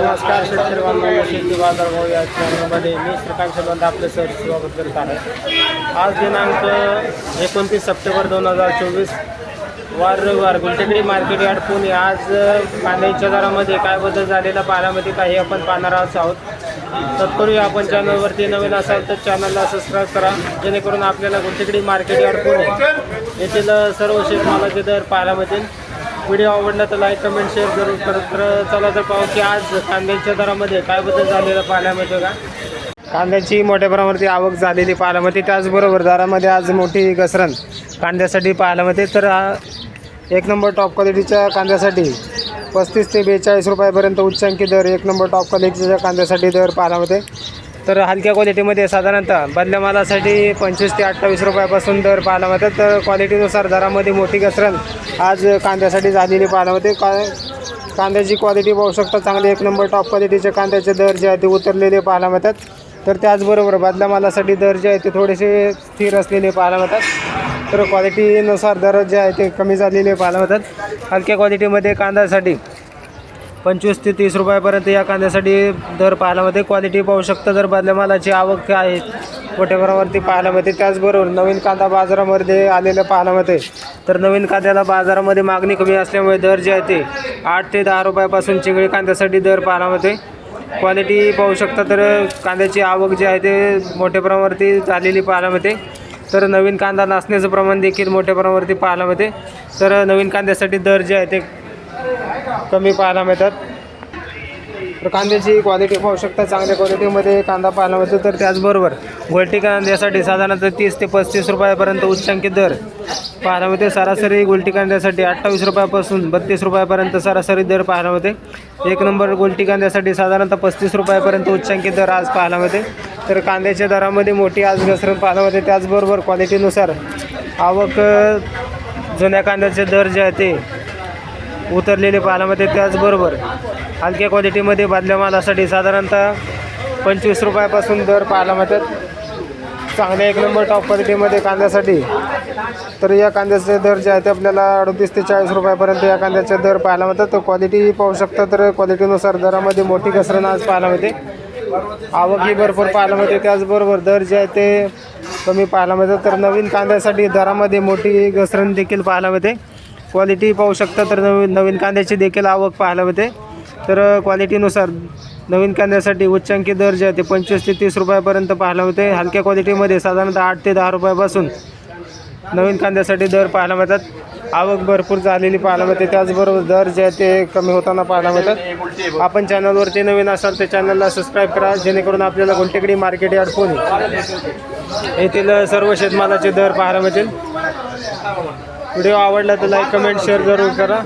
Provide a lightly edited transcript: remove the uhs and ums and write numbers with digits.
नमस्कार शेतकरी बांधवांनो, शेती बाजारभाव या चॅनलमध्ये मी श्रीकांत बंद आपले स्वागत करत आहे। आज दिनांक 29 सप्टेंबर 2024 वार रविवार गुलटेकडी मार्केट यार्ड पुणे। आज कांद्याच्या दरामध्ये काय बदल झालेला पाहण्यामध्ये काही आपण पाहणार आहोत। तत्पूर्वी आपण चॅनलवरती नवीन असाल तर चॅनलला सबस्क्राईब करा, जेणेकरून आपल्याला गुलटेकडी मार्केट यार्ड पुणे येथील सर्व शेतमालाचे दर पाहायला मिळतील। व्हिडिओ आवडला तर लाईक कमेंट शेअर जरूर करत। तर चला तर पाहू की आज कांद्याच्या दरामध्ये काय बदल झालेला पाहायला मिळतो का। कांद्याची मोठ्या प्रमाणावरती आवक झालेली पाहायला मिळते, त्याचबरोबर दरामध्ये आज मोठी घसरण कांद्यासाठी पाहायला मिळते। तर एक नंबर टॉप क्वालिटीच्या कांद्यासाठी 35 ते 42 रुपयापर्यंत उच्चांकी दर एक नंबर टॉप क्वालिटीच्या कांद्यासाठी दर पाहायला मिळते। तर हलक्या क्वालिटीमध्ये साधारणतः बदल्या मालासाठी 25 ते 28 रुपयापासून दर पाहायला मिळतात। तर क्वालिटीनुसार दरामध्ये मोठी घसरण आज कांद्यासाठी झालेली पाहायला मिळते। कांद्याची क्वालिटी पाहू शकता, चांगले एक नंबर टॉप क्वालिटीचे कांद्याचे दर जे आहे ते उतरलेले पाहायला मिळतात। तर त्याचबरोबर बदल्या मालासाठी दर जे आहे ते थोडेसे स्थिर असलेले पाहायला मिळतात। तर क्वालिटीनुसार दर जे आहे ते कमी झालेले पाहायला मिळतात। हलक्या क्वालिटीमध्ये कांद्यासाठी 25 ते 30 रुपयापर्यंत या कांद्यासाठी दर पाहायला मिळते। क्वालिटी पाहू शकता, जर बदल्या मालाची आवक आहे मोठ्या प्रमाणावरती पाहायला मिळते। त्याचबरोबर नवीन कांदा बाजारामध्ये आलेलं पाहायला मिळते। तर नवीन कांद्याला बाजारामध्ये मागणी कमी असल्यामुळे दर जे आहे ते 8 ते 10 रुपयापासून चिंगळी कांद्यासाठी दर पाहायला मिळते। क्वालिटी पाहू शकता, तर कांद्याची आवक जी आहे ते मोठ्या प्रमाणावरती झालेली पाहायला मिळते। तर नवीन कांदा नसण्याचं प्रमाण देखील मोठ्या प्रमाणावरती पाहायला मिळते। तर नवीन कांद्यासाठी दर जे आहे ते कमी पाहायला मिळतात। तर कांद्याची क्वालिटी पाहू शकता, चांगल्या क्वालिटीमध्ये कांदा पाहायला मिळतो। तर त्याचबरोबर गोल्टी कांद्यासाठी साधारणतः 30 ते 35 रुपयापर्यंत उच्चांकित दर पाहायला मिळते। सरासरी गोल्टी कांद्यासाठी 28 रुपयापासून 32 रुपयापर्यंत सरासरी दर पाहायला मिळते। एक नंबर गोल्टी कांद्यासाठी साधारणतः 35 रुपयापर्यंत उच्चांकित दर आज पाहायला मिळते। तर कांद्याच्या दरामध्ये मोठी आज घसरण पाहायला मिळते। त्याचबरोबर क्वालिटीनुसार आवक जुन्या कांद्याचे दर जे आहे ते उतरलेले पाहायला मिळते। त्याचबरोबर हलक्या क्वालिटीमध्ये बदल्या मालासाठी साधारणतः 25 रुपयापासून दर पाहायला मिळतात। चांगल्या एक नंबर टॉप क्वालिटीमध्ये कांद्यासाठी तर या कांद्याचे दर जे आहे ते आपल्याला 38 ते 40 रुपयापर्यंत या कांद्याचे दर पाहायला मिळतात। तर क्वालिटी पाहू शकता, तर क्वालिटीनुसार दरामध्ये मोठी घसरण आज पाहायला मिळते। आवक ही भरपूर पाहायला मिळते, त्याचबरोबर दर जे आहे ते कमी पाहायला मिळतात। तर नवीन कांद्यासाठी दरामध्ये मोठी घसरण देखील पाहायला मिळते। क्वालिटी पाहू शकता, तर नवीन कांद्याची देखील आवक पाहायला मिळते। तर क्वालिटीनुसार नवीन कांद्यासाठी उच्चांकी दर जे आहे ते 25 ते 30 रुपयापर्यंत पाहायला मिळते। हलक्या क्वालिटीमध्ये साधारणतः 8 ते 10 रुपयापासून नवीन कांद्यासाठी दर पाहायला मिळतात। आवक भरपूर झालेली पाहायला मिळते, त्याचबरोबर दर जे आहे ते कमी होताना पाहायला मिळतात। आपण चॅनलवरती नवीन असाल तर चॅनलला सबस्क्राईब करा, जेणेकरून आपल्याला गुलटेकडी मार्केट यार्ड पुणे येथील सर्व शेतमालाचे दर पाहायला मिळतील। व्हिडिओ आवडला तर लाईक कमेंट शेअर जरूर करा।